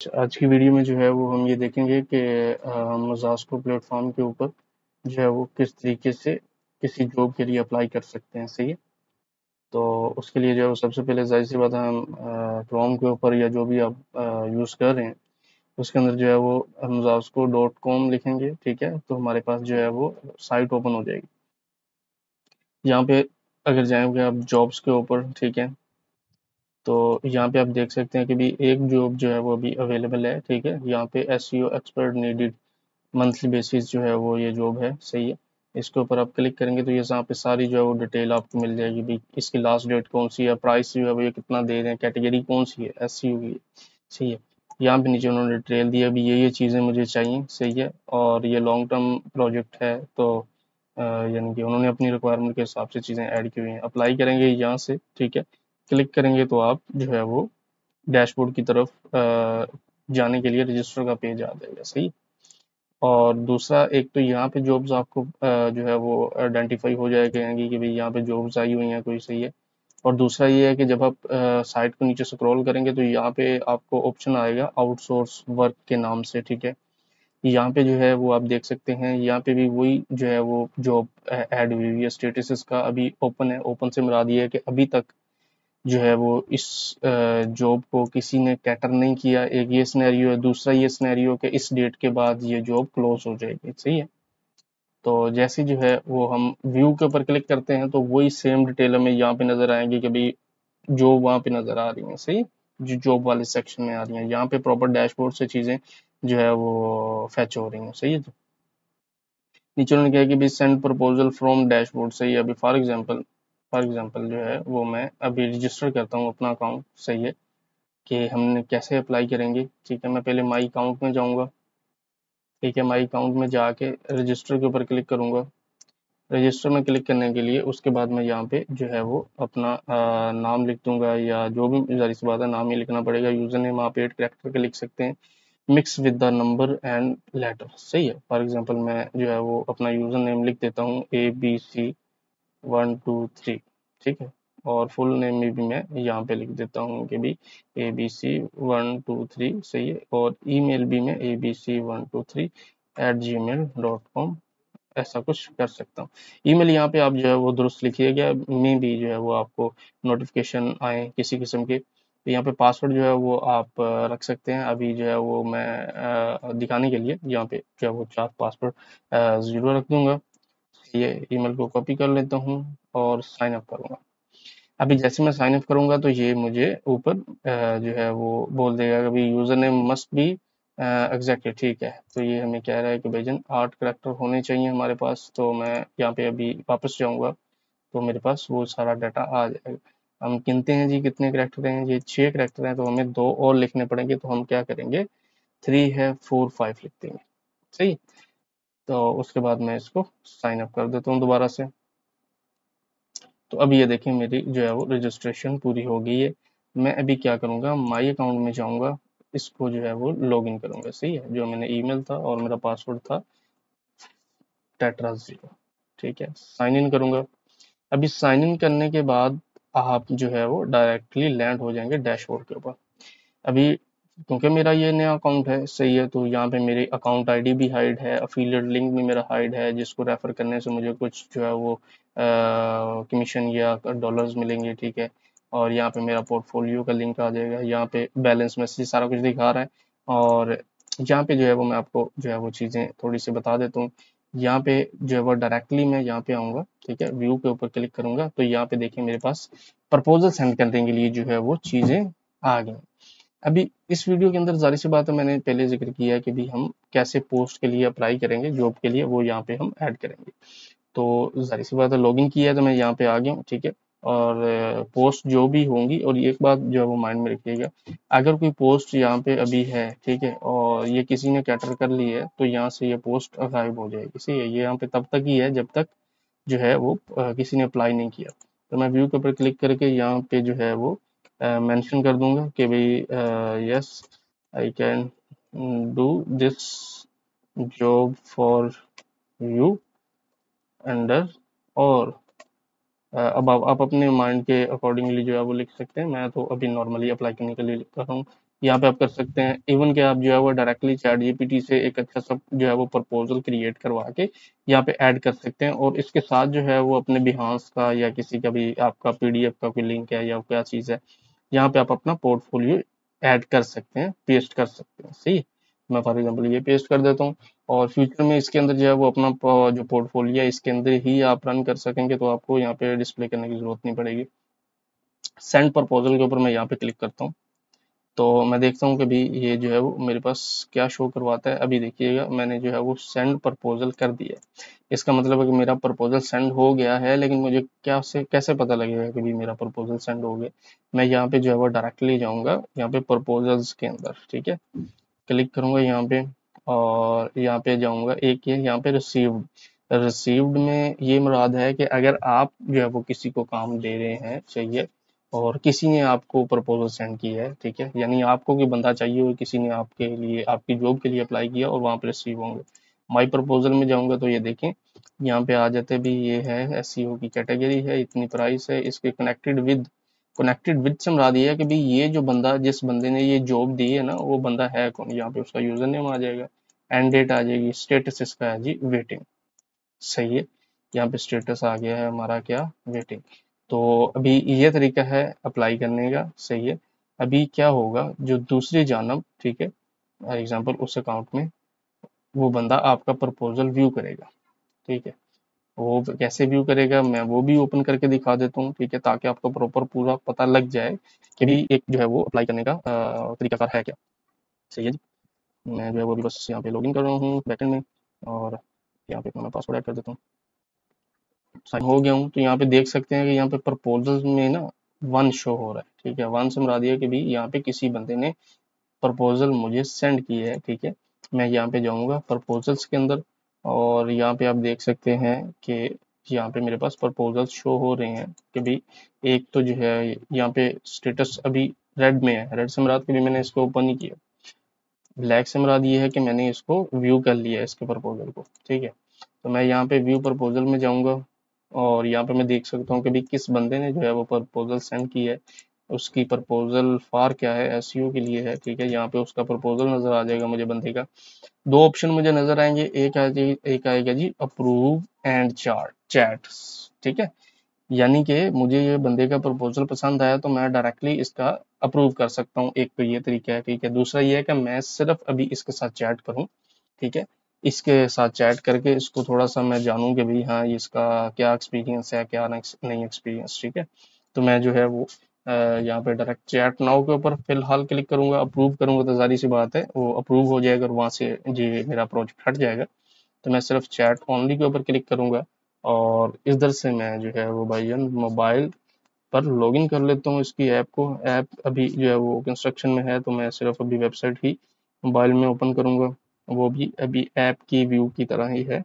आज की वीडियो में जो है वो हम ये देखेंगे कि हम ज़ास्को प्लेटफॉर्म के ऊपर जो है वो किस तरीके से किसी जॉब के लिए अप्लाई कर सकते हैं। सही है। तो उसके लिए जो है वो सबसे पहले जाहिर सी बात है हम क्रोम के ऊपर या जो भी आप यूज़ कर रहे हैं उसके अंदर जो है वो हम ज़ास्को.com लिखेंगे। ठीक है, तो हमारे पास जो है वो साइट ओपन हो जाएगी। यहाँ पे अगर जाएंगे आप जॉब्स के ऊपर, ठीक है, तो यहाँ पे आप देख सकते हैं कि भी एक जॉब जो है वो अभी अवेलेबल है। ठीक है, यहाँ पे SEO expert needed monthly basis जो है वो ये जॉब है। सही है। इसके ऊपर आप क्लिक करेंगे तो ये यहाँ पे सारी जो है वो डिटेल आपको मिल जाएगी भी इसकी लास्ट डेट कौन सी है, प्राइस जो है वो ये कितना दे रहे हैं, कैटेगरी कौन सी है, एससीयू की है। सही है। यहाँ पे नीचे उन्होंने डिटेल दिया भी ये चीज़ें मुझे चाहिए। सही है। और ये लॉन्ग टर्म प्रोजेक्ट है, तो यानी कि उन्होंने अपनी रिक्वायरमेंट के हिसाब से चीज़ें ऐड की हुई हैं। अप्लाई करेंगे यहाँ से। ठीक है, क्लिक करेंगे तो आप जो है वो डैशबोर्ड की तरफ जाने के लिए रजिस्टर का पेज आ जाएगा। सही। और दूसरा एक तो यहाँ पे जॉब्स आपको जो है वो आइडेंटिफाई हो जाएगा कि भाई यहाँ पे जॉब्स आई हुई हैं कोई। सही है। और दूसरा ये है कि जब आप साइट को नीचे स्क्रॉल करेंगे तो यहाँ पे आपको ऑप्शन आएगा आउटसोर्स वर्क के नाम से। ठीक है, यहाँ पे जो है वो आप देख सकते हैं, यहाँ पे भी वही जो है वो जॉब ऐड हुई हुई है। स्टेटस इसका अभी ओपन है। ओपन से मुराद ये है कि अभी तक जो है वो इस जॉब को किसी ने कैटर नहीं किया। एक ये सिनेरियो है। दूसरा ये सिनेरियो कि इस डेट के बाद ये जॉब क्लोज हो जाएगी। सही है। तो जैसे जो है वो हम व्यू के ऊपर क्लिक करते हैं तो वही सेम डिटेल हमें यहाँ पे नजर आएंगी कि भाई जॉब वहाँ पे नजर आ रही है। सही। जो जॉब वाले सेक्शन में आ रही है, यहाँ पे प्रॉपर डैशबोर्ड से चीजें जो है वो फैच हो रही हैं। सही है। नीचे उन्होंने कहा कि भी सेंड प्रपोजल फ्रॉम डैशबोर्ड। सही है। अभी फॉर एग्जांपल जो है वो मैं अभी रजिस्टर करता हूँ अपना अकाउंट। सही है, कि हमने कैसे अप्लाई करेंगे। ठीक है, मैं पहले माई अकाउंट में जाऊंगा। ठीक है, माई अकाउंट में जाके रजिस्टर के ऊपर क्लिक करूंगा। रजिस्टर में क्लिक करने के लिए उसके बाद मैं यहाँ पे जो है वो अपना नाम लिख दूंगा, या जो भी जारी सी बात है नाम ही लिखना पड़ेगा। यूजर नेम आप 8 कैरेक्टर के लिख सकते हैं, mix with the number and later. सही है। फॉर एग्जांपल मैं जो है वो अपना यूजर नेम लिख देता हूँ ABC123। ठीक है, और फुल नेम में भी मैं यहाँ पे लिख देता हूँ कि भी ABC123। सही है। और ईमेल भी मैं ABC123@gmail.com ऐसा कुछ कर सकता हूँ। ईमेल यहाँ पे आप जो है वो दुरुस्त लिखिएगा, में भी जो है वो आपको नोटिफिकेशन आए किसी किस्म के। तो यहाँ पे पासवर्ड जो है वो आप रख सकते हैं। अभी जो है वो मैं दिखाने के लिए यहाँ पे जो है वो 4 पासवर्ड 0 रख दूंगा। ये ईमेल को कॉपी कर लेता हूँ और साइन अप करूँगा। अभी जैसे मैं साइन अप करूँगा तो ये मुझे ऊपर जो है वो बोल देगा कि अभी user name must be exactly. ठीक है, तो ये हमें कह रहा है कि भाईजान 8 करैक्टर होने चाहिए हमारे पास। तो मैं यहाँ पे अभी वापस जाऊँगा तो मेरे पास वो सारा डाटा आ जाएगा। हम गिनते हैं जी कितने करैक्टर हैं। ये 6 करैक्टर हैं, तो हमें 2 और लिखने पड़ेंगे। तो हम क्या करेंगे, 3 है 4 5 लिख देंगे। सही। तो उसके बाद मैं इसको साइन अप कर देता हूँ दोबारा से। तो अब ये देखें मेरी जो है वो रजिस्ट्रेशन पूरी हो गई है। मैं अभी क्या करूँगा, माई अकाउंट में जाऊँगा, इसको जो है वो लॉगिन करूँगा। सही है, जो मैंने ईमेल था और मेरा पासवर्ड था टेट्रा0। ठीक है, साइन इन करूँगा। अभी साइन इन करने के बाद आप जो है वो डायरेक्टली लैंड हो जाएंगे डैशबोर्ड के ऊपर। अभी क्योंकि मेरा ये नया अकाउंट है। सही है, तो यहाँ पे मेरी अकाउंट आईडी भी हाइड है, अफिलिएट लिंक भी मेरा हाइड है, जिसको रेफर करने से मुझे कुछ जो है वो कमीशन या डॉलर्स मिलेंगे। ठीक है, और यहाँ पे मेरा पोर्टफोलियो का लिंक आ जाएगा। यहाँ पे बैलेंस मैसेज सारा कुछ दिखा रहा है। और यहाँ पे जो है वो मैं आपको जो है वो चीज़ें थोड़ी सी बता देता हूँ। यहाँ पे जो है वो डायरेक्टली मैं यहाँ पे आऊँगा। ठीक है, व्यू के ऊपर क्लिक करूंगा तो यहाँ पे देखिए मेरे पास प्रपोजल सेंड करने के लिए जो है वो चीज़ें आ गई। अभी इस वीडियो के अंदर ज़ाहिर सी बात है, मैंने पहले जिक्र किया है कि भी हम कैसे पोस्ट के लिए अप्लाई करेंगे जॉब के लिए, वो यहाँ पे हम ऐड करेंगे। तो ज़ाहिर सी बात है लॉगिन किया है तो मैं यहाँ पे आ गया हूँ। ठीक है, और पोस्ट जो भी होंगी, और एक बात जो है वो माइंड में रखिएगा, अगर कोई पोस्ट यहाँ पे अभी है, ठीक है, और ये किसी ने कैटर कर ली है तो यहाँ से ये पोस्ट गायब हो जाएगी। सही है, ये यहाँ पे तब तक ही है जब तक जो है वो किसी ने अप्लाई नहीं किया। तो मैं व्यू के ऊपर क्लिक करके यहाँ पे जो है वो मेंशन कर दूंगा कि भाई yes I can do this job for you under. और अब आप अपने माइंड के अकॉर्डिंगली जो है वो लिख सकते हैं। मैं तो अभी नॉर्मली अप्लाई करने के लिए लिख रहा हूँ यहाँ पे आप कर सकते हैं। इवन कि आप जो है वो डायरेक्टली चैट जीपीटी से एक अच्छा सा जो है वो प्रपोजल क्रिएट करवा के यहाँ पे ऐड कर सकते हैं, और इसके साथ जो है वो अपने बिहांस का या किसी का भी आपका पीडीएफ का कोई लिंक है या क्या चीज़ है, यहाँ पे आप अपना पोर्टफोलियो ऐड कर सकते हैं, पेस्ट कर सकते हैं। सही, मैं फॉर एग्जांपल ये पेस्ट कर देता हूँ, और फ्यूचर में इसके अंदर जो है वो अपना जो पोर्टफोलियो है इसके अंदर ही आप रन कर सकेंगे, तो आपको यहाँ पे डिस्प्ले करने की जरूरत नहीं पड़ेगी। सेंड प्रपोजल के ऊपर मैं यहाँ पे क्लिक करता हूँ, तो मैं देखता हूँ कि भी ये जो है वो मेरे पास क्या शो करवाता है। अभी देखिएगा मैंने जो है वो सेंड प्रपोजल कर दिया है, इसका मतलब है कि मेरा प्रपोजल सेंड हो गया है, लेकिन मुझे क्या से कैसे पता लगेगा कि भी मेरा प्रपोजल सेंड हो गया। मैं यहाँ पे जो है वो डायरेक्टली जाऊँगा यहाँ पे प्रपोजल्स के अंदर, ठीक है, क्लिक करूँगा यहाँ पे, और यहाँ पे जाऊँगा एक ये यहाँ पे रिसीव्ड। रिसीव्ड में ये मुराद है कि अगर आप जो है वो किसी को काम दे रहे हैं, चाहिए, और किसी ने आपको प्रपोजल सेंड किया है, ठीक है, यानी आपको कोई बंदा चाहिए हो, किसी ने आपके लिए आपकी जॉब के लिए अप्लाई किया और वहाँ पे रिसीव होंगे। माई प्रपोजल में जाऊँगा तो ये देखें यहाँ पे आ जाते भी, ये है एसईओ की कैटेगरी है, इतनी प्राइस है, इसके कनेक्टेड विद से मुराद ये है कि भाई ये जो बंदा, जिस बंदे ने ये जॉब दी है ना, वो बंदा है कौन। यहाँ पे उसका यूजर नेम आ जाएगा, एंड डेट आ जाएगी, स्टेटस इसका है जी वेटिंग। सही है, यहाँ पे स्टेटस आ गया है हमारा क्या, वेटिंग। तो अभी ये तरीका है अप्लाई करने का। सही है, अभी क्या होगा जो दूसरी जानब, ठीक है, एग्जाम्पल उस अकाउंट में वो बंदा आपका प्रपोजल व्यू करेगा, ठीक है, वो कैसे व्यू करेगा मैं वो भी ओपन करके दिखा देता हूँ, ठीक है, ताकि आपको प्रॉपर पूरा पता लग जाए कि भी एक जो है वो अप्लाई करने का तरीकाकार है क्या। सही है जी, मैं जो है वो भी बस यहाँ पे लॉगिन कर रहा हूँ बैकएंड में, और यहाँ पे मैं पासवर्ड ऐड कर देता हूँ। साइन हो गया हूँ, तो यहाँ पे देख सकते हैं कि यहाँ पे प्रपोजल में ना वन शो हो रहा है, ठीक है, वन से मुराद ये है कि भी यहाँ पे किसी बंदे ने प्रपोजल मुझे सेंड की है, ठीक है। मैं यहाँ पे जाऊँगा प्रपोजल्स के अंदर, और यहाँ पे आप देख सकते हैं कि यहाँ पे मेरे पास प्रपोजल्स शो हो रहे हैं कि भाई एक तो जो है यहाँ पे स्टेटस अभी रेड में है, रेड से मुराद के भी मैंने इसको ओपन नहीं किया, ब्लैक से मुराद ये है कि मैंने इसको व्यू कर लिया है इसके प्रपोजल को, ठीक है। तो मैं यहाँ पे व्यू प्रपोजल में जाऊँगा, और यहाँ पे मैं देख सकता हूँ कि भाई किस बंदे ने जो है वो प्रपोजल सेंड की है, उसकी प्रपोजल फॉर क्या है, एसईओ के लिए है, ठीक है। यहाँ पे उसका प्रपोजल नजर आ जाएगा मुझे बंदे का। दो ऑप्शन मुझे नजर आएंगे, एक आएगा जी अप्रूव एंड चैट, ठीक है, यानी कि मुझे ये बंदे का प्रपोजल पसंद आया तो मैं डायरेक्टली इसका अप्रूव कर सकता हूँ, एक तो ये तरीका है, ठीक है। दूसरा ये है कि मैं सिर्फ अभी इसके साथ चैट करूँ, ठीक है, इसके साथ चैट करके इसको थोड़ा सा मैं जानूँ कि भाई हाँ इसका क्या एक्सपीरियंस है, क्या नहीं एक्सपीरियंस, ठीक है। तो मैं जो है वो यहाँ पे डायरेक्ट चैट नाउ के ऊपर फिलहाल क्लिक करूंगा, अप्रूव करूंगा तो जारी सी बात है वो अप्रूव हो जाएगा और वहाँ से जी मेरा प्रोजेक्ट हट जाएगा। तो मैं सिर्फ चैट ओनली के ऊपर क्लिक करूंगा, और इधर से मैं जो है वो भाई मोबाइल पर लॉगिन कर लेता हूँ इसकी ऐप को। ऐप अभी जो है वो कंस्ट्रक्शन में है, तो मैं सिर्फ अभी वेबसाइट ही मोबाइल में ओपन करूंगा, वो भी अभी ऐप की व्यू की तरह ही है।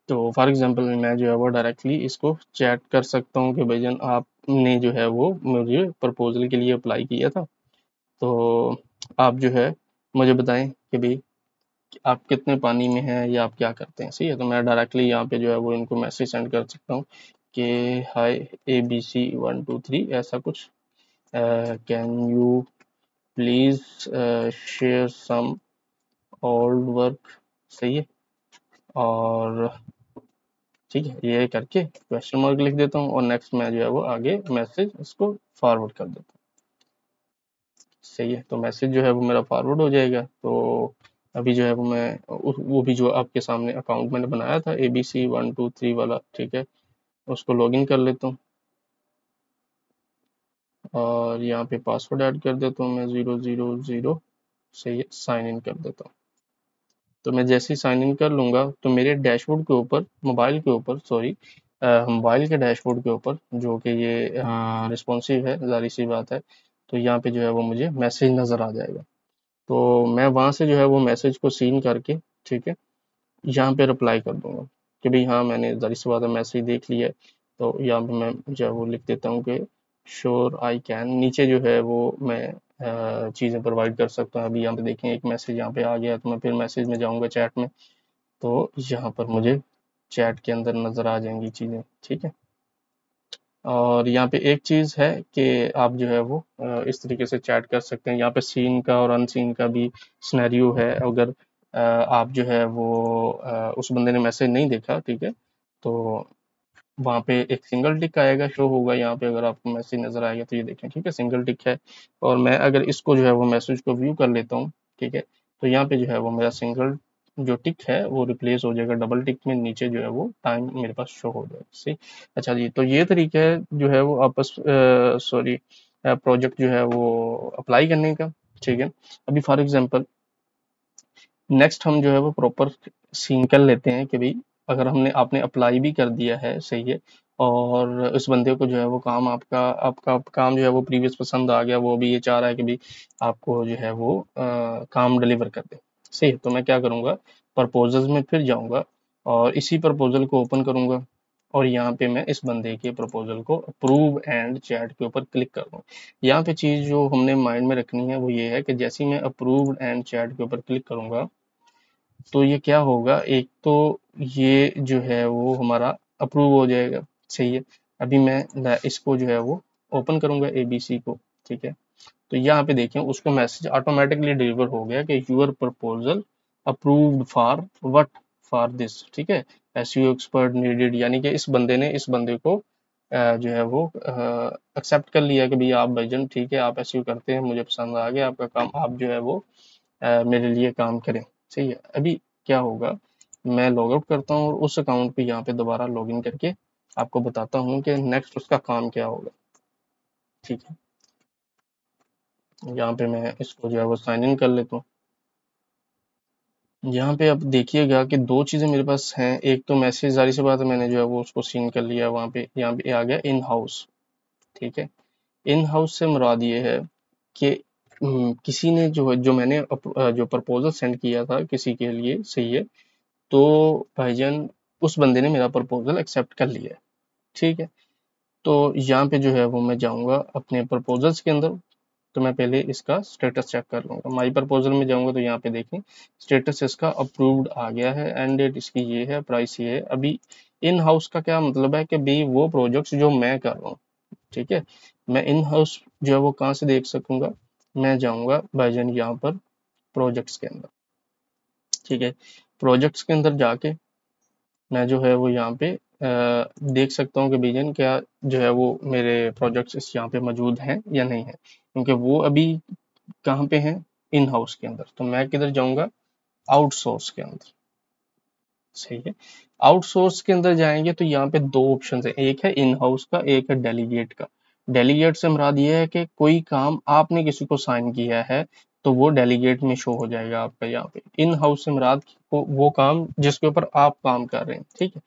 तो फॉर एग्जांपल मैं जो है वो डायरेक्टली इसको चैट कर सकता हूँ कि भाईजान आपने जो है वो मुझे प्रपोजल के लिए अप्लाई किया था, तो आप जो है मुझे बताएं कि भाई आप कितने पानी में हैं या आप क्या करते हैं। सही है, तो मैं डायरेक्टली यहाँ पे जो है वो इनको मैसेज सेंड कर सकता हूँ कि हाय ABC123 ऐसा कुछ, can you please share some old work. सही है, और ठीक है ये करके क्वेश्चन मार्क लिख देता हूँ, और नेक्स्ट मैं जो है वो आगे मैसेज इसको फॉरवर्ड कर देता हूँ। सही है, तो मैसेज जो है वो मेरा फॉरवर्ड हो जाएगा। तो अभी जो है वो मैं वो भी जो आपके सामने अकाउंट मैंने बनाया था ABC123 वाला, ठीक है, उसको लॉगिन कर लेता हूँ, और यहाँ पे पासवर्ड ऐड कर देता हूँ मैं 000। सही है, साइन इन कर देता हूँ। तो मैं जैसे ही साइन इन कर लूँगा तो मेरे डैशबोर्ड के ऊपर, मोबाइल के डैशबोर्ड के ऊपर जो कि ये रिस्पॉन्सिव है, ज़ाहिर सी बात है, तो यहाँ पे जो है वो मुझे मैसेज नज़र आ जाएगा। तो मैं वहाँ से जो है वो मैसेज को सीन करके, ठीक है, यहाँ पे रिप्लाई कर दूंगा कि भाई हाँ मैंने ज़ाहिर सी बात है मैसेज देख लिया है। तो यहाँ पे मैं जो है वो लिख देता हूँ कि श्योर आई कैन, नीचे जो है वो मैं चीज़ें प्रोवाइड कर सकता हूँ। अभी यहाँ पे देखें एक मैसेज यहाँ पे आ गया, तो मैं फिर मैसेज में जाऊँगा चैट में, तो यहाँ पर मुझे चैट के अंदर नज़र आ जाएंगी चीज़ें, ठीक है। और यहाँ पे एक चीज़ है कि आप जो है वो इस तरीके से चैट कर सकते हैं। यहाँ पे सीन का और अनसीन का भी सिनेरियो है। अगर आप जो है वो उस बंदे ने मैसेज नहीं देखा, ठीक है, तो वहाँ पे एक सिंगल टिक आएगा, शो होगा यहाँ पे। अगर आपको मैसेज नजर आएगा तो ये देखें, ठीक है, सिंगल टिक है। और मैं अगर इसको जो है वो मैसेज को व्यू कर लेता हूँ, ठीक है, तो यहाँ पे जो है वो मेरा सिंगल जो टिक है वो रिप्लेस हो जाएगा डबल टिक में। नीचे जो है वो टाइम मेरे पास शो हो जाएगा। सही। अच्छा जी, तो ये तरीका है जो है वो आपस सॉरी प्रोजेक्ट जो है वो अप्लाई करने का। ठीक है। अभी फॉर एग्जांपल नेक्स्ट हम जो है वो प्रॉपर सीन कर लेते हैं कि भाई अगर हमने आपने अप्लाई भी कर दिया है, सही है, और उस बंदे को जो है वो काम आपका आपका काम जो है वो प्रीवियस पसंद आ गया, वो भी ये चाह रहा है कि भाई आपको जो है वो काम डिलीवर कर दे। सही है। तो मैं क्या करूँगा, प्रपोजल्स में फिर जाऊँगा और इसी प्रपोजल को ओपन करूँगा और यहाँ पे मैं इस बंदे के प्रपोजल को अप्रूव एंड चैट के ऊपर क्लिक कर दूँ। यहाँ पे चीज़ जो हमने माइंड में रखनी है वो ये है कि जैसे ही मैं अप्रूव एंड चैट के ऊपर क्लिक करूँगा तो ये क्या होगा, एक तो ये जो है वो हमारा अप्रूव हो जाएगा। सही है। अभी मैं इसको जो है वो ओपन करूंगा एबीसी को। ठीक है। तो यहाँ पे देखें उसको मैसेज ऑटोमेटिकली डिलीवर हो गया कि your proposal approved for what, for this. ठीक है। एसईओ एक्सपर्ट नीडेड, यानी कि इस बंदे ने इस बंदे को जो है वो एक्सेप्ट कर लिया कि भैया आप भाईजान ठीक है, आप एसईओ करते हैं, मुझे पसंद आ गया आपका काम, आप जो है वो मेरे लिए काम करें। सही है। अभी क्या होगा, मैं लॉग आउट करता हूँ और उस अकाउंट पे यहाँ पे दोबारा लॉगिन करके आपको बताता हूँ कि नेक्स्ट उसका काम क्या होगा। ठीक है। यहाँ पे मैं इसको जो है वो साइन इन कर लेता हूँ। यहाँ पे अब देखिएगा कि दो चीज़ें मेरे पास हैं। एक तो मैसेज, जारी सी बात है, मैंने जो है वो उसको सीन कर लिया वहाँ पे। यहाँ पे आ गया इन हाउस। ठीक है। इन हाउस से मुराद ये है कि किसी ने जो मैंने जो प्रपोजल सेंड किया था किसी के लिए, सही है, तो भाईजान उस बंदे ने मेरा प्रपोजल एक्सेप्ट कर लिया है। ठीक है। तो यहाँ पे जो है वो मैं जाऊँगा अपने प्रपोजल्स के अंदर। तो मैं पहले इसका स्टेटस चेक कर लूँगा। माई प्रपोजल में जाऊँगा तो यहाँ पे देखें स्टेटस इसका अप्रूव्ड आ गया है, एंड डेट इसकी ये है, प्राइस ये है। अभी इन हाउस का क्या मतलब है कि भाई वो प्रोजेक्ट्स जो मैं कर रहा हूँ, ठीक है, मैं इन हाउस जो है वो कहाँ से देख सकूंगा, मैं जाऊँगा भाईजान यहाँ पर प्रोजेक्ट्स के अंदर। ठीक है। प्रोजेक्ट्स के अंदर जाके मैं जो है वो यहाँ पे देख सकता हूँ कि भैया क्या जो है वो मेरे प्रोजेक्ट्स इस यहाँ पे मौजूद हैं या नहीं है, क्योंकि वो अभी कहाँ पे हैं, इन हाउस के अंदर। तो मैं किधर जाऊँगा, आउटसोर्स के अंदर। सही है। आउटसोर्स के अंदर जाएंगे तो यहाँ पे दो ऑप्शन है, एक है इन हाउस का, एक है डेलीगेट का। डेलीगेट से मुराद ये है कि कोई काम आपने किसी को साइन किया है तो वो डेलीगेट में शो हो जाएगा आपका यहाँ पे। इन हाउस से मुराद वो काम जिसके ऊपर आप काम कर रहे हैं। ठीक है।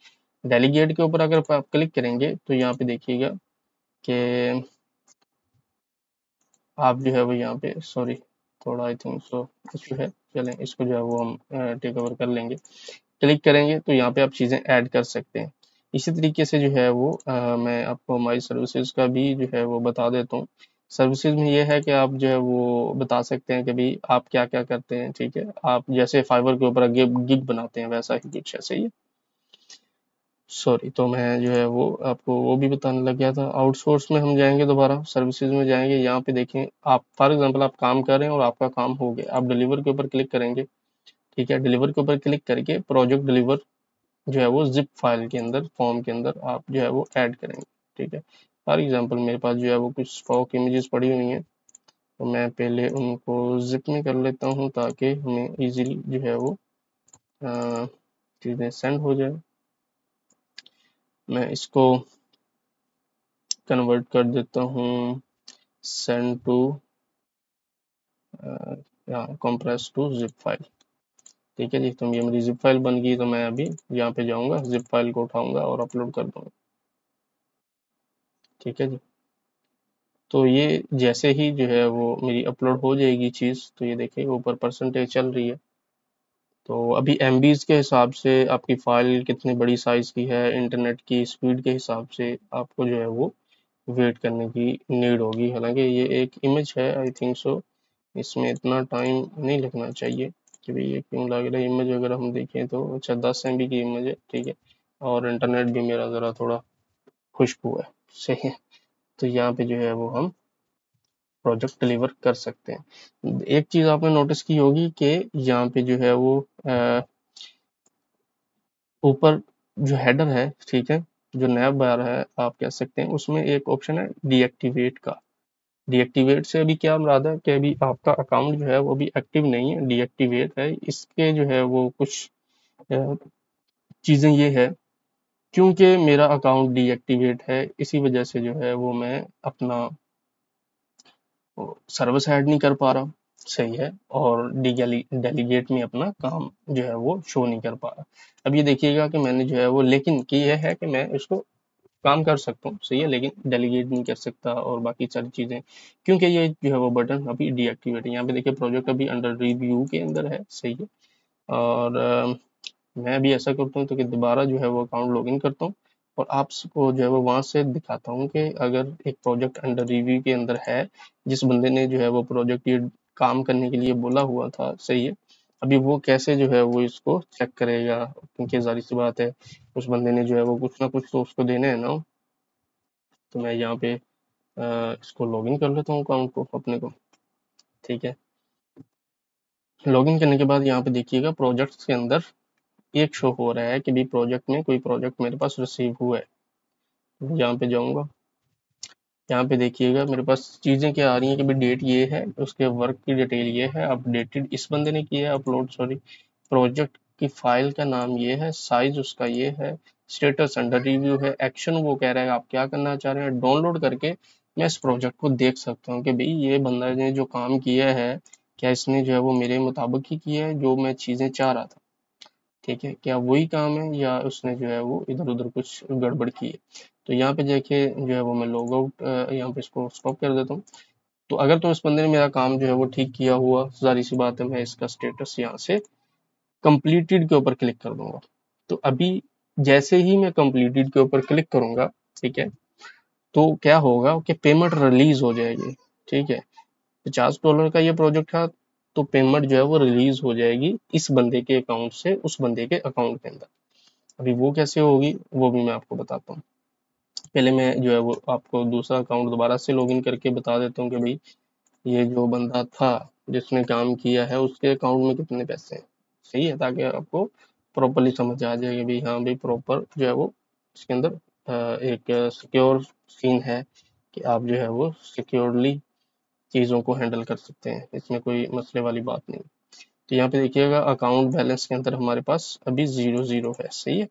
डेलीगेट के ऊपर अगर आप क्लिक करेंगे तो यहाँ पे देखिएगा कि आप जो है वो यहाँ पे सॉरी थोड़ा आई थिंक सो इशू है, चलें इसको जो है वो हम टेक ओवर कर लेंगे। क्लिक करेंगे तो यहाँ पे आप चीज़ें ऐड कर सकते हैं। इसी तरीके से जो है वो मैं आपको हमारी सर्विसेज का भी जो है वो बता देता हूँ। सर्विसेज में ये है कि आप जो है वो बता सकते हैं कि भाई आप क्या क्या करते हैं। ठीक है। आप जैसे फाइवर के ऊपर गिग बनाते हैं वैसा ही कुछ है। सही है। सॉरी, तो मैं जो है वो आपको वो भी बताने लग गया था। आउटसोर्स में हम जाएंगे, दोबारा सर्विसेज में जाएंगे। यहाँ पे देखें आप फॉर एग्जांपल आप काम कर रहे हैं और आपका काम हो गया, आप डिलीवर के ऊपर क्लिक करेंगे। ठीक है। डिलीवर के ऊपर क्लिक करके प्रोजेक्ट डिलीवर जो है वो जिप फाइल के अंदर फॉर्म के अंदर आप जो है वो ऐड करेंगे। ठीक है। फॉर एग्जांपल मेरे पास जो है वो कुछ स्टॉक इमेजेस पड़ी हुई हैं, तो मैं पहले उनको जिप में कर लेता हूँ ताकि हमें इजीली जो है वो चीज़ें सेंड हो जाए। मैं इसको कन्वर्ट कर देता हूँ send to compress to zip file. ठीक है जी। तो ये मेरी जिप फाइल बन गई, तो मैं अभी यहाँ पे जाऊँगा, जिप फाइल को उठाऊंगा और अपलोड कर दूंगा। ठीक है जी। तो ये जैसे ही जो है वो मेरी अपलोड हो जाएगी चीज़, तो ये देखिए ऊपर परसेंटेज चल रही है। तो अभी एमबीज के हिसाब से आपकी फ़ाइल कितनी बड़ी साइज़ की है, इंटरनेट की स्पीड के हिसाब से आपको जो है वो वेट करने की नीड होगी। हालांकि ये एक इमेज है आई थिंक सो, इसमें इतना टाइम नहीं लगना चाहिए कि भाई ये क्यों लग रहा है। इमेज अगर हम देखें तो अच्छा 10 MB की इमेज है। ठीक है। और इंटरनेट भी मेरा ज़रा थोड़ा खुश्क हुआ है। सही है। तो यहाँ पे जो है वो हम प्रोजेक्ट डिलीवर कर सकते हैं। एक चीज आपने नोटिस की होगी कि यहाँ पे जो है वो ऊपर जो हेडर है, ठीक है, जो नैब बार है आप कह सकते हैं, उसमें एक ऑप्शन है डीएक्टिवेट का। डीएक्टिवेट से अभी क्या मुराद है कि अभी आपका अकाउंट जो है वो अभी एक्टिव नहीं है, डीएक्टिवेट है। इसके जो है वो कुछ अ, चीजें ये है, क्योंकि मेरा अकाउंट डीएक्टिवेट है इसी वजह से जो है वो मैं अपना सर्विस ऐड नहीं कर पा रहा, सही है, और डेलीगेट में अपना काम जो है वो शो नहीं कर पा रहा। अब ये देखिएगा कि मैंने जो है वो, लेकिन कि यह है कि मैं इसको काम कर सकता हूँ, सही है, लेकिन डेलीगेट नहीं कर सकता और बाकी सारी चीजें, क्योंकि ये जो है वो बटन अभी डीएक्टिवेट है। यहाँ पे देखिए प्रोजेक्ट अभी अंडर रिव्यू के अंदर है, सही है। और मैं भी ऐसा करता हूँ तो कि दोबारा जो है वो अकाउंट लॉगिन करता हूँ और आपको जो है वो वहां से दिखाता हूँ कि अगर एक प्रोजेक्ट अंडर रिव्यू के अंदर है, जिस बंदे ने जो है वो प्रोजेक्ट ये काम करने के लिए बोला हुआ था, सही है, अभी वो कैसे जो है वो इसको चेक करेगा, क्योंकि जाहिर सी बात है उस बंदे ने जो है वो कुछ ना कुछ तो उसको देने हैं ना। तो मैं यहाँ पे इसको लॉगिन कर लेता हूँ अकाउंट को अपने को, ठीक है। लॉगिन करने के बाद यहाँ पे देखिएगा प्रोजेक्ट्स के अंदर एक शो हो रहा है कि भी प्रोजेक्ट में कोई प्रोजेक्ट मेरे पास रिसीव हुआ है। यहाँ पे जाऊंगा, यहाँ पे देखिएगा मेरे पास चीजें क्या आ रही हैं कि भाई डेट ये है, उसके वर्क की डिटेल ये है, अपडेटेड इस बंदे ने किया है अपलोड, सॉरी, प्रोजेक्ट की फाइल का नाम ये है, साइज उसका ये है, स्टेटस अंडर रिव्यू है, एक्शन वो कह रहा है आप क्या करना चाह रहे हैं। डाउनलोड करके मैं इस प्रोजेक्ट को देख सकता हूँ कि भाई ये बंदा ने जो काम किया है, क्या इसने जो है वो मेरे मुताबिक ही किया है जो मैं चीजें चाह रहा था, ठीक है, क्या वही काम है या उसने जो है वो इधर उधर कुछ गड़बड़ की है। तो यहाँ पे देखिए जो है वो मैं लॉग आउट यहाँ पे इसको स्टॉप कर देता हूँ। तो अगर तो इस बंदे ने मेरा काम जो है वो ठीक किया हुआ, जारी सी बात है मैं इसका स्टेटस यहाँ से कंप्लीटेड के ऊपर क्लिक कर दूंगा। तो अभी जैसे ही मैं कंप्लीटेड के ऊपर क्लिक करूंगा, ठीक है, तो क्या होगा कि पेमेंट रिलीज हो जाएगी, ठीक है। $50 का ये प्रोजेक्ट था, तो पेमेंट जो है वो रिलीज हो जाएगी इस बंदे के अकाउंट से उस बंदे के अकाउंट के अंदर। अभी वो कैसे होगी वो भी मैं आपको बताता हूँ। पहले मैं जो है वो आपको दूसरा अकाउंट दोबारा से लॉगिन करके बता देता हूँ कि भाई ये जो बंदा था जिसने काम किया है उसके अकाउंट में कितने पैसे हैं, सही है, ताकि आपको प्रॉपरली समझ आ जाए कि भाई हाँ भाई प्रॉपर जो है वो इसके अंदर एक सिक्योर सीन है कि आप जो है वो सिक्योरली चीज़ों को हैंडल कर सकते हैं, इसमें कोई मसले वाली बात नहीं। तो यहाँ पे देखिएगा अकाउंट बैलेंस के अंदर हमारे पास अभी 0 है, सही है।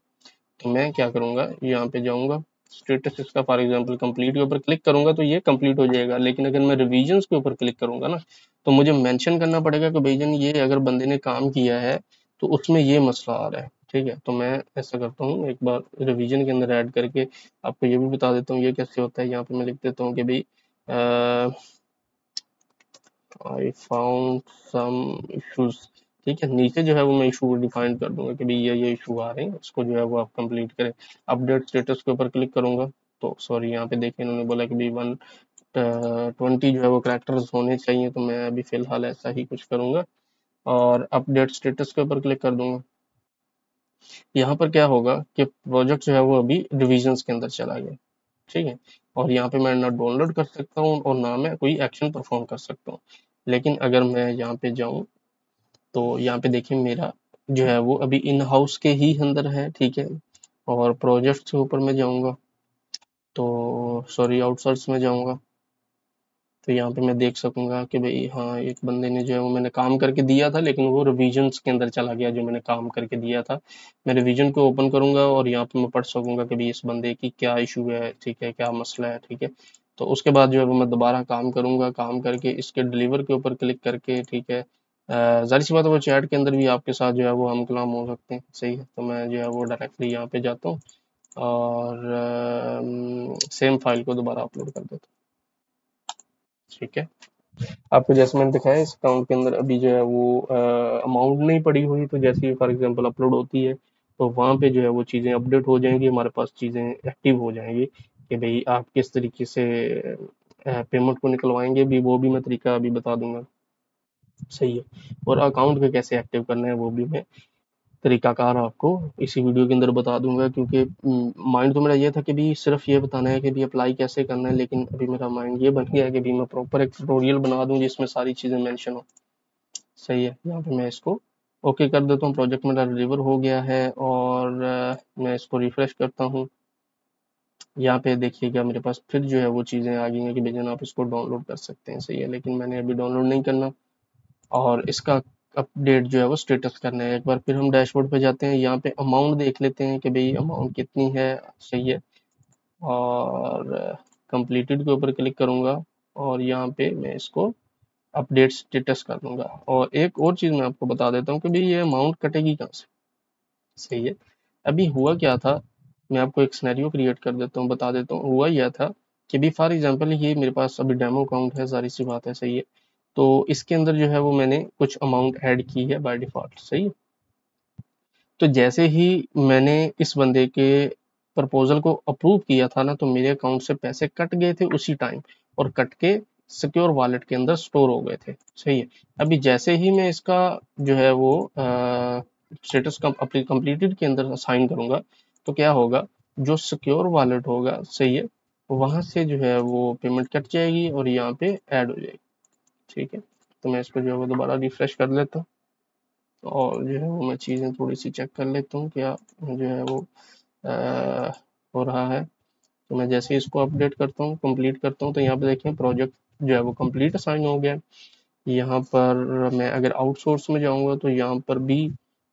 तो मैं क्या करूंगा, यहाँ पे जाऊंगा, स्टेटस इसका फॉर एग्जांपल कंप्लीट के ऊपर क्लिक करूंगा तो ये कंप्लीट हो जाएगा, लेकिन अगर मैं रिवीजन्स के ऊपर क्लिक करूंगा ना, तो मुझे मेंशन करना पड़ेगा कि भाईजान ये अगर बंदे ने काम किया है तो उसमें ये मसला आ रहा है, ठीक है। तो मैं ऐसा करता हूँ एक बार रिवीजन के अंदर ऐड करके आपको ये भी बता देता हूँ ये कैसे होता है। यहाँ पे मैं लिख देता हूँ कि भाई आई फाउंड सम इश्यूज, ठीक है, नीचे जो है वो मैं इशू डिफाइन कर दूंगा कि भाई ये इशू आ रहे हैं, इसको जो है वो आप कंप्लीट करें। अपडेट स्टेटस के ऊपर क्लिक करूंगा तो सॉरी यहाँ पे देखिए इन्होंने बोला कि भाई 120 जो है वो करेक्टर्स होने चाहिए, तो मैं अभी फिलहाल ऐसा ही कुछ करूंगा और अपडेट स्टेटस के ऊपर क्लिक कर दूंगा। यहाँ पर क्या होगा कि प्रोजेक्ट जो है वो अभी रिविजन्स के अंदर चला गया, ठीक है, और यहाँ पे मैं ना डाउनलोड कर सकता हूँ और ना मैं कोई एक्शन परफॉर्म कर सकता हूँ। लेकिन अगर मैं यहाँ पे जाऊँ तो यहाँ पे देखिए मेरा जो है वो अभी इन हाउस के ही अंदर है, ठीक है, और प्रोजेक्ट के ऊपर मैं जाऊँगा तो सॉरी आउटसोर्स में जाऊँगा तो यहाँ पे मैं देख सकूंगा कि भाई हाँ एक बंदे ने जो है वो मैंने काम करके दिया था लेकिन वो रिविजन्स के अंदर चला गया जो मैंने काम करके दिया था। मैं रिवीजन को ओपन करूंगा और यहाँ पे मैं पढ़ सकूंगा कि भाई इस बंदे की क्या इशू है, ठीक है, क्या मसला है, ठीक है। तो उसके बाद जो है वो मैं दोबारा काम करूंगा, काम करके इसके डिलीवर के ऊपर क्लिक करके, ठीक है, जाहिर सी बात है वो चैट के अंदर भी आपके साथ जो है वो हम कलाम हो सकते हैं, सही है। तो मैं जो है वो डायरेक्टली यहाँ पे जाता हूँ और सेम फाइल को दोबारा अपलोड कर देता हूँ, ठीक है। आपको जैसे मैंने दिखाया इस अकाउंट के अंदर अभी जो है वो अमाउंट नहीं पड़ी हुई, तो जैसे ही फॉर एग्जांपल अपलोड होती है तो वहाँ पे जो है वो चीज़ें अपडेट हो जाएंगी, हमारे पास चीज़ें एक्टिव हो जाएंगी कि भाई आप किस तरीके से पेमेंट को निकलवाएंगे, भी वो भी मैं तरीका अभी बता दूंगा, सही है। और अकाउंट को कैसे एक्टिव करना है वो भी मैं तरीकाकार आपको इसी वीडियो के अंदर बता दूंगा, क्योंकि माइंड तो मेरा ये था कि भी सिर्फ ये बताना है कि भी अप्लाई कैसे करना है, लेकिन अभी मेरा माइंड ये बन गया है कि भी मैं प्रॉपर एक ट्यूटोरियल बना दूं जिसमें सारी चीज़ें मेंशन हो। सही है, यहाँ पे मैं इसको ओके कर देता हूँ। प्रोजेक्ट मेरा डिलीवर हो गया है और मैं इसको रिफ्रेश करता हूँ। यहाँ पे देखिएगा मेरे पास फिर जो है वो चीज़ें आ गई हैं कि भैया आप इसको डाउनलोड कर सकते हैं। सही है, लेकिन मैंने अभी डाउनलोड नहीं करना और इसका अपडेट जो है वो स्टेटस करना है। एक बार फिर हम डैशबोर्ड पे जाते हैं, यहाँ पे अमाउंट देख लेते हैं कि भाई अमाउंट कितनी है। सही है, और कंप्लीटेड के ऊपर क्लिक करूँगा और यहाँ पे मैं इसको अपडेट स्टेटस कर दूंगा। और एक और चीज़ मैं आपको बता देता हूँ कि भाई ये अमाउंट कटेगी कहाँ से। सही है, अभी हुआ क्या था, मैं आपको एक सिनेरियो क्रिएट कर देता हूँ, बता देता हूँ। हुआ यह था कि भी फॉर एग्जांपल ये मेरे पास अभी डेमो अकाउंट है, सारी सी बात है। सही है, तो इसके अंदर जो है वो मैंने कुछ अमाउंट ऐड की है बाय डिफॉल्ट। सही है, तो जैसे ही मैंने इस बंदे के प्रपोजल को अप्रूव किया था ना, तो मेरे अकाउंट से पैसे कट गए थे उसी टाइम, और कट के सिक्योर वॉलेट के अंदर स्टोर हो गए थे। सही है, अभी जैसे ही मैं इसका जो है वो स्टेटस कंप्लीटेड के अंदर साइन करूंगा, तो क्या होगा, जो सिक्योर वॉलेट होगा, सही है, वहां से जो है वो पेमेंट कट जाएगी और यहाँ पे ऐड हो जाएगी। ठीक है, तो मैं इसको जो है वो दोबारा रिफ्रेश कर लेता हूँ और जो है वो मैं चीज़ें थोड़ी सी चेक कर लेता हूँ क्या जो है वो अ, हो रहा है। तो मैं जैसे ही इसको अपडेट करता हूँ, कंप्लीट करता हूँ, तो यहाँ पे देखें प्रोजेक्ट जो है वो कंप्लीट असाइन हो गया। यहाँ पर मैं अगर आउटसोर्स में जाऊँगा तो यहाँ पर भी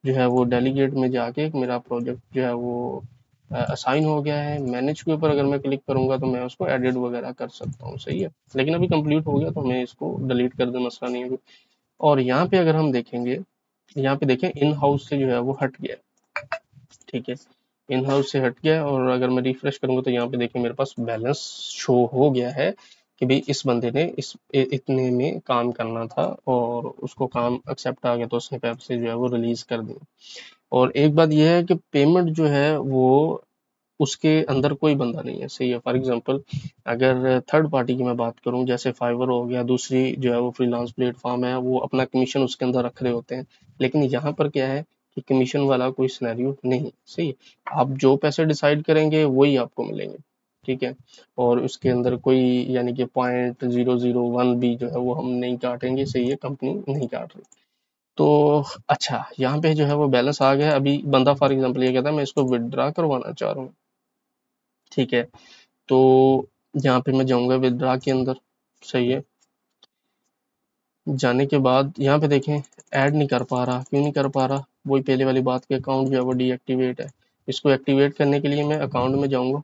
जो है वो डेलीगेट में जाके मेरा प्रोजेक्ट जो है वो असाइन हो गया है। मैनेज के ऊपर अगर मैं क्लिक करूंगा तो मैं उसको एडिट वगैरह कर सकता हूँ। सही है, लेकिन अभी कंप्लीट हो गया तो मैं इसको डिलीट कर दूँ, मसला नहीं है। और यहाँ पे अगर हम देखेंगे, यहाँ पे देखें इन हाउस से जो है वो हट गया। ठीक है, इन हाउस से हट गया और अगर मैं रिफ्रेश करूंगा तो यहाँ पे देखिए मेरे पास बैलेंस शो हो गया है कि भाई इस बंदे ने इतने में काम करना था और उसको काम एक्सेप्ट आ गया, तो उसने पैसे जो है वो रिलीज कर दिए। और एक बात यह है कि पेमेंट जो है वो उसके अंदर कोई बंदा नहीं है। सही है, फॉर एग्जांपल अगर थर्ड पार्टी की मैं बात करूं, जैसे फाइवर हो गया, दूसरी जो है वो फ्रीलांस प्लेटफॉर्म है, वो अपना कमीशन उसके अंदर रख रहे होते हैं। लेकिन यहाँ पर क्या है कि कमीशन वाला कोई सिनेरियो नहीं है। सही है, आप जो पैसे डिसाइड करेंगे वही आपको मिलेंगे। ठीक है, और उसके अंदर कोई यानी कि 0.001 भी जो है वो हम नहीं काटेंगे। सही है, कंपनी नहीं काट रही। तो अच्छा, यहाँ पे जो है वो बैलेंस आ गया। अभी बंदा फॉर एग्जांपल ये कहता है मैं इसको विदड्रा करवाना चाह रहा हूँ। ठीक है, तो यहाँ पे मैं जाऊंगा विदड्रा के अंदर। सही है, जाने के बाद यहाँ पे देखें ऐड नहीं कर पा रहा। क्यों नहीं कर पा रहा, वही पहले वाली बात के अकाउंट जो है वो डीएक्टिवेट है। इसको एक्टिवेट करने के लिए मैं अकाउंट में जाऊंगा।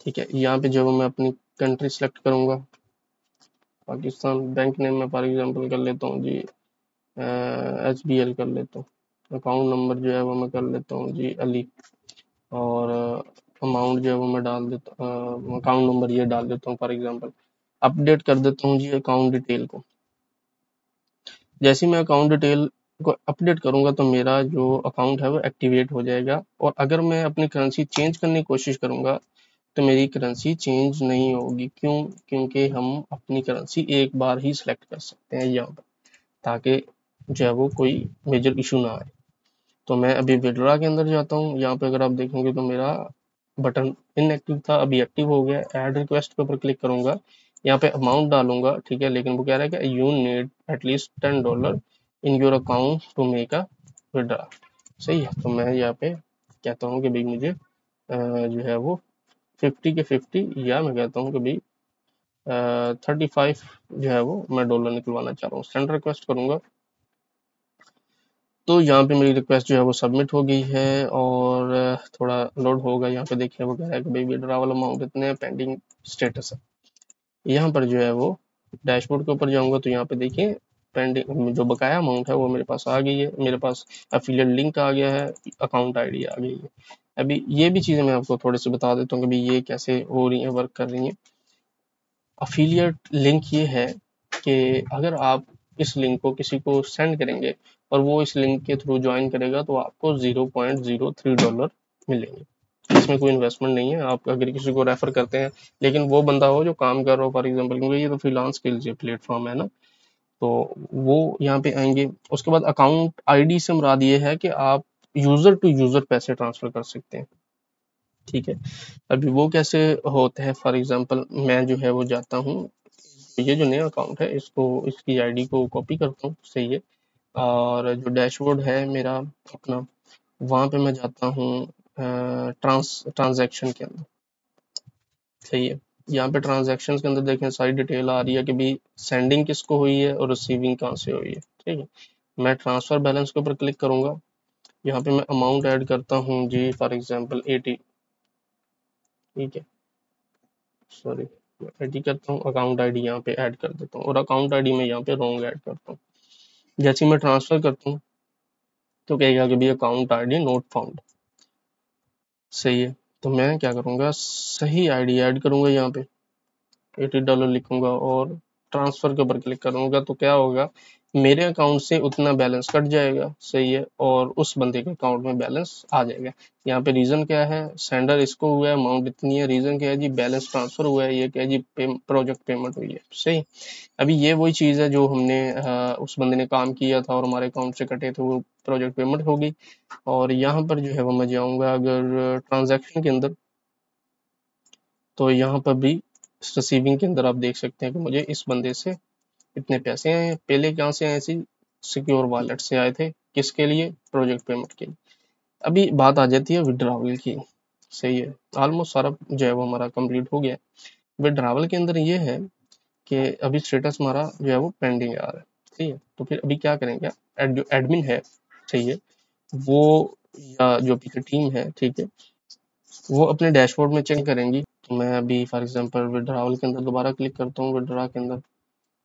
ठीक है, यहाँ पे जो मैं अपनी कंट्री सेलेक्ट करूंगा, पाकिस्तान। बैंक नेम में फॉर एग्जांपल कर लेता हूँ जी HBL कर लेता हूँ। अकाउंट नंबर जो है वो मैं कर लेता हूँ जी अली, और अमाउंट जो है वो मैं डाल देता हूँ, अकाउंट नंबर ये डाल देता हूँ फॉर एग्जांपल। अपडेट कर देता हूँ जी अकाउंट डिटेल को। जैसे ही मैं अकाउंट डिटेल को अपडेट करूंगा तो मेरा जो अकाउंट है वो एक्टिवेट हो जाएगा। और अगर मैं अपनी करेंसी चेंज करने की कोशिश करूंगा तो मेरी करेंसी चेंज नहीं होगी। क्यों, क्योंकि हम अपनी करेंसी एक बार ही सिलेक्ट कर सकते हैं यहाँ पर, ताकि जो है वो कोई मेजर इशू ना आए। तो मैं अभी विड्रॉ के अंदर जाता हूँ। यहाँ पे अगर आप देखेंगे तो मेरा बटन इनएक्टिव था, अभी एक्टिव हो गया। ऐड रिक्वेस्ट के ऊपर क्लिक करूंगा, यहाँ पे अमाउंट डालूंगा। ठीक है, लेकिन वो कह रहा है कि you need at least $10 in your account to make a withdraw. सही है, तो मैं यहाँ पे कहता हूँ कि भाई मुझे जो है वो 50 के 50, या मैं कहता हूँ कि भाई 35 जो है वो मैं डॉलर निकलवाना चाह रहा हूँ। सेंड रिक्वेस्ट करूंगा तो यहाँ पे मेरी रिक्वेस्ट जो है वो सबमिट हो गई है और थोड़ा लोड होगा। यहाँ पे देखिए वो कह रहा है कि भाई विड्रॉवल अमाउंट इतने पेंडिंग स्टेटस है। यहाँ पर जो है वो डैशबोर्ड के ऊपर जाऊंगा तो यहाँ पे देखिए पेंडिंग जो बकाया अमाउंट है वो मेरे पास आ गई है। मेरे पास एफिलिएट लिंक आ गया है, अकाउंट आईडी आ गई है। अभी ये भी चीज़ें मैं आपको थोड़े से बता देता हूँ कि भाई ये कैसे हो रही है, वर्क कर रही है। अफिलिएट लिंक ये है कि अगर आप इस लिंक को किसी को सेंड करेंगे और वो इस लिंक के थ्रू ज्वाइन करेगा तो आपको $0.03 मिलेंगे। इसमें कोई इन्वेस्टमेंट नहीं है। आप अगर किसी को रेफर करते हैं, लेकिन वो बंदा हो जो काम कर रहा हो फॉर एग्जांपल, क्योंकि ये तो फ्रीलांस के लिए प्लेटफॉर्म है ना, तो वो यहाँ पे आएंगे। उसके बाद अकाउंट आईडी से मुराद ये है कि आप यूजर टू यूजर पैसे ट्रांसफर कर सकते हैं, ठीक है। अभी वो कैसे होता है, फॉर एग्जांपल मैं जो है वो जाता हूँ, ये जो नया अकाउंट है इसको, इसकी आईडी को कॉपी करता हूँ, सही है। और जो डैशबोर्ड है मेरा अपना, वहां पे मैं जाता हूँ ट्रांजैक्शन के अंदर, सही है। यहाँ पे ट्रांजैक्शन के अंदर देखें सारी डिटेल आ रही है कि भाई सेंडिंग किसको हुई है और रिसीविंग कहाँ से हुई है, ठीक है। मैं ट्रांसफर बैलेंस के ऊपर क्लिक करूंगा, यहाँ पे मैं अमाउंट ऐड करता हूँ जी, फॉर एग्जांपल 80, ठीक है, सॉरी, एडी करता हूँ, अकाउंट आईडी यहाँ पे ऐड कर देता हूँ, और अकाउंट आईडी में यहाँ पे रॉन्ग ऐड करता हूँ। जैसे मैं ट्रांसफर करता हूँ तो कहेगा कि भाई अकाउंट आईडी नोट फाउंड, सही है। तो मैं क्या करूँगा, सही आईडी ऐड करूँगा, यहाँ पे $80 लिखूंगा और ट्रांसफर के ऊपर क्लिक करूंगा, तो क्या होगा, मेरे अकाउंट से उतना बैलेंस कट जाएगा, सही है, और उस बंदे के अकाउंट में बैलेंस आ जाएगा। यहाँ पे रीजन क्या है, सेंडर इसको हुआ है, अमाउंट इतनी है, रीजन क्या है जी, बैलेंस ट्रांसफर हुआ है, ये क्या है जी, प्रोजेक्ट पेमेंट हुई है, सही। अभी ये वही चीज है जो हमने उस बंदे ने काम किया था और हमारे अकाउंट से कटे थे, वो प्रोजेक्ट पेमेंट हो गई। और यहाँ पर जो है वो मैं जाऊंगा अगर ट्रांजैक्शन के अंदर, तो यहाँ पर भी रिसीविंग के अंदर आप देख सकते हैं कि मुझे इस बंदे से इतने पैसे आए हैं। पहले कहाँ से आए थे, सिक्योर वॉलेट से आए थे, किसके लिए, प्रोजेक्ट पेमेंट के लिए। अभी बात आ जाती है विड्रॉवल की, सही है। ऑलमोस्ट सारा जो है वो हमारा कंप्लीट हो गया। विड्रॉवल के अंदर ये है कि अभी स्टेटस हमारा जो है वो पेंडिंग आ रहा है, ठीक है। तो फिर अभी क्या करेंगे, जो एडमिन है, सही है, वो या जो पीछे टीम है, ठीक है, वो अपने डैशबोर्ड में चेक करेंगी। तो मैं अभी फॉर एग्जांपल विड्रॉवल के अंदर दोबारा क्लिक करता हूँ, विड्रॉ के अंदर,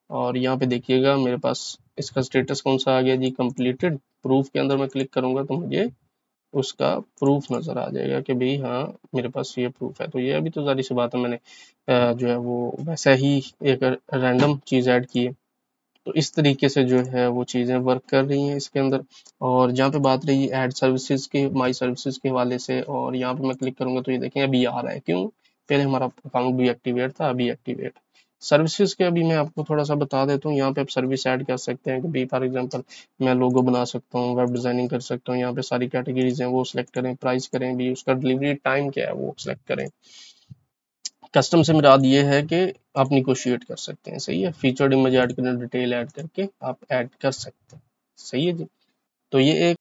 और यहाँ पे देखिएगा मेरे पास इसका स्टेटस कौन सा आ गया जी, कंप्लीटेड। प्रूफ के अंदर मैं क्लिक करूंगा तो मुझे उसका प्रूफ नजर आ जाएगा कि भाई हाँ मेरे पास ये प्रूफ है। तो ये अभी तो जारी सी बात है, मैंने जो है वो वैसा ही एक रैंडम चीज ऐड की है। तो इस तरीके से जो है वो चीज़ें वर्क कर रही हैं इसके अंदर। और जहाँ पे बात रही ऐड सर्विसेज के, माई सर्विसेज के हवाले से, और यहाँ पे मैं क्लिक करूंगा तो ये देखें अभी आ रहा है, क्यों, पहले हमारा अकाउंट भी एक्टिवेट था, अभी एक्टिवेट। सर्विसेज के अभी मैं आपको थोड़ा सा बता देता हूँ, यहाँ पे आप सर्विस ऐड कर सकते हैं कि भाई फॉर एग्जांपल मैं लोगो बना सकता हूँ, वेब डिजाइनिंग कर सकता हूँ, यहाँ पे सारी कैटेगरीज हैं वो सिलेक्ट करें, प्राइस करें भी, उसका डिलीवरी टाइम क्या है वो सिलेक्ट करें। कस्टम से मुराद ये है कि आप निगोशिएट कर सकते हैं, सही है। फीचर्ड इमेज ऐड करना, डिटेल ऐड करके आप ऐड कर सकते हैं, सही है जी। तो ये एक